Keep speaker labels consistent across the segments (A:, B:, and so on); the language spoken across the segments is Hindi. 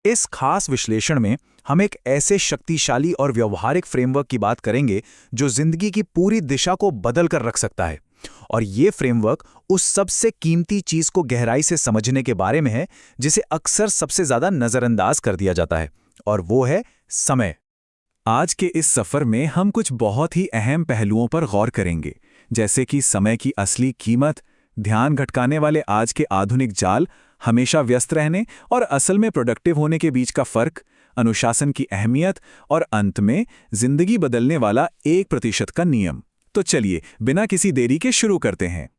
A: इस खास विश्लेषण में हम एक ऐसे शक्तिशाली और व्यवहारिक फ्रेमवर्क की बात करेंगे जो जिंदगी की पूरी दिशा को बदल कर रख सकता है। और ये फ्रेमवर्क उस सबसे कीमती चीज को गहराई से समझने के बारे में है जिसे अक्सर सबसे ज्यादा नजरअंदाज कर दिया जाता है, और वो है समय। आज के इस सफर में हम कुछ बहुत ही अहम पहलुओं पर गौर करेंगे, जैसे कि समय की असली कीमत, ध्यान भटकाने वाले आज के आधुनिक जाल, हमेशा व्यस्त रहने और असल में प्रोडक्टिव होने के बीच का फर्क, अनुशासन की अहमियत और अंत में जिंदगी बदलने वाला 1% का नियम। तो चलिए बिना किसी देरी के शुरू करते हैं।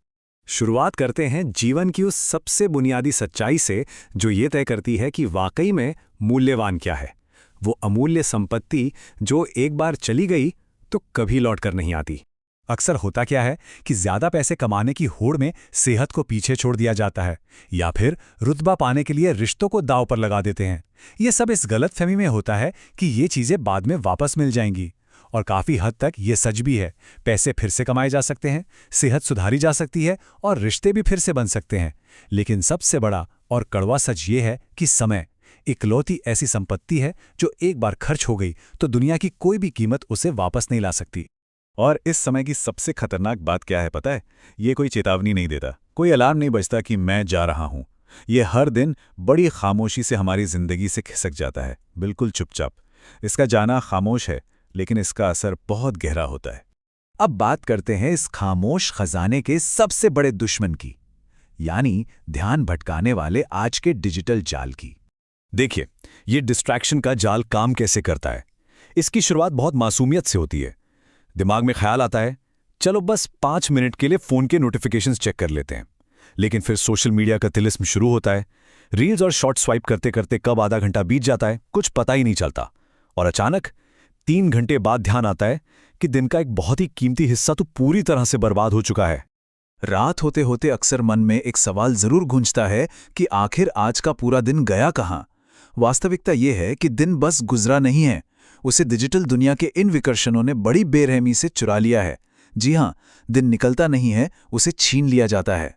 B: शुरुआत करते हैं जीवन की उस सबसे बुनियादी सच्चाई से जो ये तय करती है कि वाकई में मूल्यवान क्या है। वो अमूल्य संपत्ति जो एक बार चली गई तो कभी लौट कर नहीं आती। अक्सर होता क्या है कि ज्यादा पैसे कमाने की होड़ में सेहत को पीछे छोड़ दिया जाता है, या फिर रुतबा पाने के लिए रिश्तों को दांव पर लगा देते हैं। ये सब इस गलतफहमी में होता है कि ये चीजें बाद में वापस मिल जाएंगी। और काफी हद तक ये सच भी है। पैसे फिर से कमाए जा सकते हैं, सेहत सुधारी जा सकती है और रिश्ते भी फिर से बन सकते हैं। लेकिन सबसे बड़ा और कड़वा सच ये है कि समय इकलौती ऐसी संपत्ति है जो एक बार खर्च हो गई तो दुनिया की कोई भी कीमत उसे वापस नहीं ला सकती।
A: और इस समय की सबसे खतरनाक बात क्या है पता है? ये कोई चेतावनी नहीं देता, कोई अलार्म नहीं बजता कि मैं जा रहा हूं। ये हर दिन बड़ी खामोशी से हमारी जिंदगी से खिसक जाता है, बिल्कुल चुपचाप। इसका जाना खामोश है, लेकिन इसका असर बहुत गहरा होता है। अब बात करते हैं इस खामोश खजाने के सबसे बड़े दुश्मन की, यानी ध्यान भटकाने वाले आज के डिजिटल जाल की।
B: देखिए, ये डिस्ट्रैक्शन का जाल काम कैसे करता है। इसकी शुरुआत बहुत मासूमियत से होती है। दिमाग में ख्याल आता है, चलो बस 5 मिनट के लिए फोन के नोटिफिकेशंस चेक कर लेते हैं। लेकिन फिर सोशल मीडिया का तिलिस्म शुरू होता है। रील्स और शॉर्ट स्वाइप करते करते कब आधा घंटा बीत जाता है कुछ पता ही नहीं चलता। और अचानक 3 घंटे बाद ध्यान आता है कि दिन का एक बहुत ही कीमती हिस्सा तो पूरी तरह से बर्बाद हो चुका है।
A: रात होते होते अक्सर मन में एक सवाल जरूर गूंजता है कि आखिर आज का पूरा दिन गया कहाँ। वास्तविकता ये है कि दिन बस गुजरा नहीं है, उसे डिजिटल दुनिया के इन विकर्षणों ने बड़ी बेरहमी से चुरा लिया है। जी हां, दिन निकलता नहीं है, उसे छीन लिया जाता है।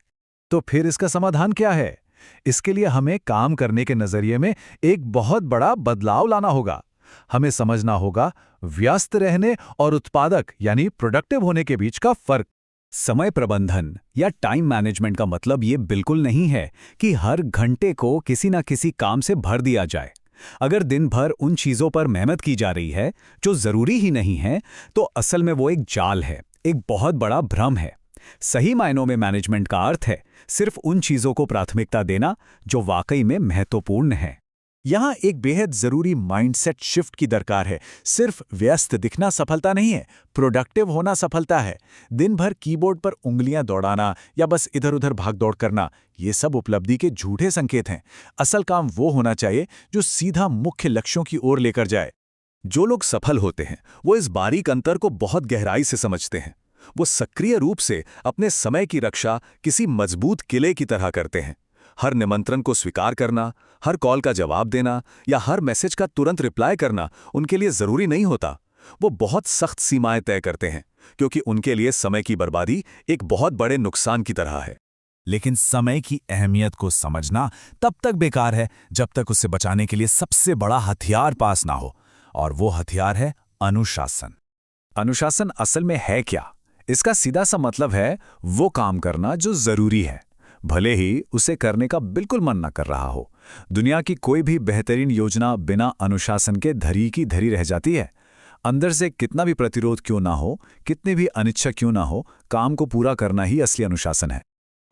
B: तो फिर इसका समाधान क्या है? इसके लिए हमें काम करने के नजरिए में एक बहुत बड़ा बदलाव लाना होगा। हमें समझना होगा व्यस्त रहने और उत्पादक यानी प्रोडक्टिव होने के बीच का फर्क। समय प्रबंधन या टाइम मैनेजमेंट का मतलब ये बिल्कुल नहीं है कि हर घंटे को किसी ना किसी काम से भर दिया जाए। अगर दिन भर उन चीजों पर मेहनत की जा रही है जो जरूरी ही नहीं है, तो असल में वो एक जाल है, एक बहुत बड़ा भ्रम है। सही मायनों में मैनेजमेंट का अर्थ है सिर्फ उन चीजों को प्राथमिकता देना जो वाकई में महत्वपूर्ण है।
A: यहां एक बेहद जरूरी माइंडसेट शिफ्ट की दरकार है। सिर्फ व्यस्त दिखना सफलता नहीं है, प्रोडक्टिव होना सफलता है। दिन भर कीबोर्ड पर उंगलियां दौड़ाना या बस इधर उधर भागदौड़ करना, ये सब उपलब्धि के झूठे संकेत हैं। असल काम वो होना चाहिए जो सीधा मुख्य लक्ष्यों की ओर लेकर जाए।
B: जो लोग सफल होते हैं वो इस बारीक अंतर को बहुत गहराई से समझते हैं। वो सक्रिय रूप से अपने समय की रक्षा किसी मजबूत किले की तरह करते हैं। हर निमंत्रण को स्वीकार करना, हर कॉल का जवाब देना या हर मैसेज का तुरंत रिप्लाई करना उनके लिए जरूरी नहीं होता। वो बहुत सख्त सीमाएं तय करते हैं क्योंकि उनके लिए समय की बर्बादी एक बहुत बड़े नुकसान की तरह है।
A: लेकिन समय की अहमियत को समझना तब तक बेकार है जब तक उसे बचाने के लिए सबसे बड़ा हथियार पास ना हो, और वो हथियार है अनुशासन। अनुशासन असल में है क्या? इसका सीधा सा मतलब है वो काम करना जो जरूरी है, भले ही उसे करने का बिल्कुल मन न कर रहा हो। दुनिया की कोई भी बेहतरीन योजना बिना अनुशासन के धरी की धरी रह जाती है। अंदर से कितना भी प्रतिरोध क्यों ना हो, कितनी भी अनिच्छा क्यों ना हो, काम को पूरा करना ही असली अनुशासन है।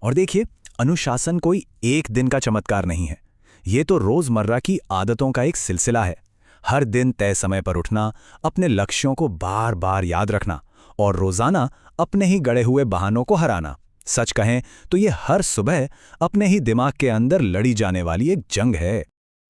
A: और देखिए, अनुशासन कोई एक दिन का चमत्कार नहीं है। ये तो रोजमर्रा की आदतों का एक सिलसिला है। हर दिन तय समय पर उठना, अपने लक्ष्यों को बार बार याद रखना और रोजाना अपने ही गढ़े हुए बहानों को हराना। सच कहें तो ये हर सुबह अपने ही दिमाग के अंदर लड़ी जाने वाली एक जंग है।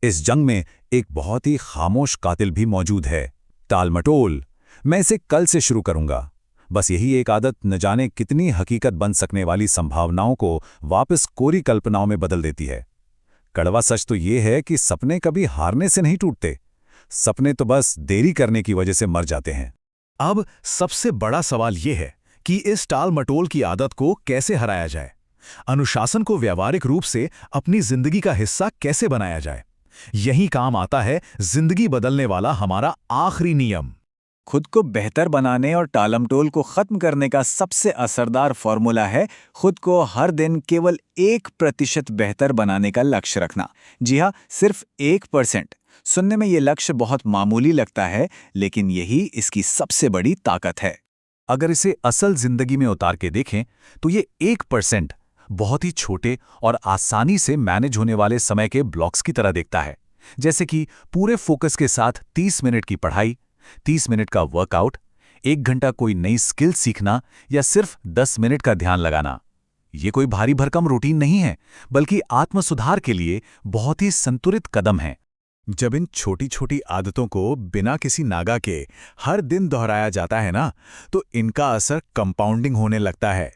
A: इस जंग में एक बहुत ही खामोश कातिल भी मौजूद है, टालमटोल। मैं इसे कल से शुरू करूंगा। बस यही एक आदत न जाने कितनी हकीकत बन सकने वाली संभावनाओं को वापस कोरी कल्पनाओं में बदल देती है। कड़वा सच तो ये है कि सपने कभी हारने से नहीं टूटते, सपने तो बस देरी करने की वजह से मर जाते हैं।
B: अब सबसे बड़ा सवाल यह है कि इस टाल मटोल की आदत को कैसे हराया जाए। अनुशासन को व्यावहारिक रूप से अपनी जिंदगी का हिस्सा कैसे बनाया जाए।
A: यही काम आता है जिंदगी बदलने वाला हमारा आखिरी नियम।
C: खुद को बेहतर बनाने और टालमटोल को खत्म करने का सबसे असरदार फॉर्मूला है खुद को हर दिन केवल 1% बेहतर बनाने का लक्ष्य रखना। जी हाँ, सिर्फ 1%। सुनने में ये लक्ष्य बहुत मामूली लगता है, लेकिन यही इसकी सबसे बड़ी ताकत है।
A: अगर इसे असल जिंदगी में उतार के देखें तो ये 1% बहुत ही छोटे और आसानी से मैनेज होने वाले समय के ब्लॉक्स की तरह दिखता है। जैसे कि पूरे फोकस के साथ 30 मिनट की पढ़ाई, 30 मिनट का वर्कआउट, 1 घंटा कोई नई स्किल सीखना या सिर्फ 10 मिनट का ध्यान लगाना। ये कोई भारी भरकम रूटीन नहीं है, बल्कि आत्मसुधार के लिए बहुत ही संतुलित कदम है। जब इन छोटी छोटी आदतों को बिना किसी नागा के हर दिन दोहराया जाता है ना, तो इनका असर कंपाउंडिंग होने लगता है।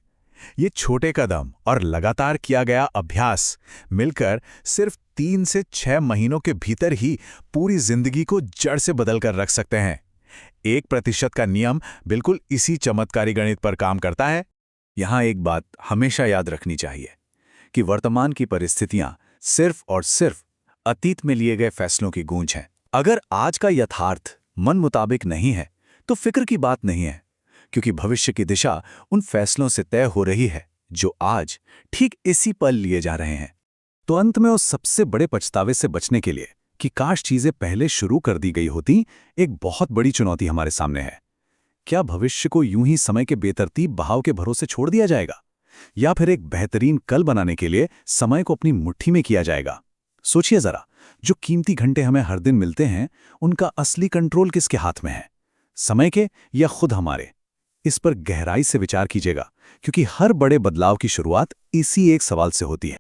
A: ये छोटे कदम और लगातार किया गया अभ्यास मिलकर सिर्फ 3 से 6 महीनों के भीतर ही पूरी जिंदगी को जड़ से बदल कर रख सकते हैं। 1% का नियम बिल्कुल इसी चमत्कारी गणित पर काम करता है। यहाँ एक बात हमेशा याद रखनी चाहिए कि वर्तमान की परिस्थितियां सिर्फ और सिर्फ अतीत में लिए गए फैसलों की गूंज हैं। अगर आज का यथार्थ मन मुताबिक नहीं है तो फिक्र की बात नहीं है, क्योंकि भविष्य की दिशा उन फैसलों से तय हो रही है जो आज ठीक इसी पल लिए जा रहे हैं। तो अंत में उस सबसे बड़े पछतावे से बचने के लिए कि काश चीजें पहले शुरू कर दी गई होती, एक बहुत बड़ी चुनौती हमारे सामने है। क्या भविष्य को यूं ही समय के बेतरतीब बहाव के भरोसे छोड़ दिया जाएगा, या फिर एक बेहतरीन कल बनाने के लिए समय को अपनी मुट्ठी में किया जाएगा? सोचिए जरा, जो कीमती घंटे हमें हर दिन मिलते हैं, उनका असली कंट्रोल किसके हाथ में है, समय के या खुद हमारे? इस पर गहराई से विचार कीजिएगा, क्योंकि हर बड़े बदलाव की शुरुआत इसी एक सवाल से होती है।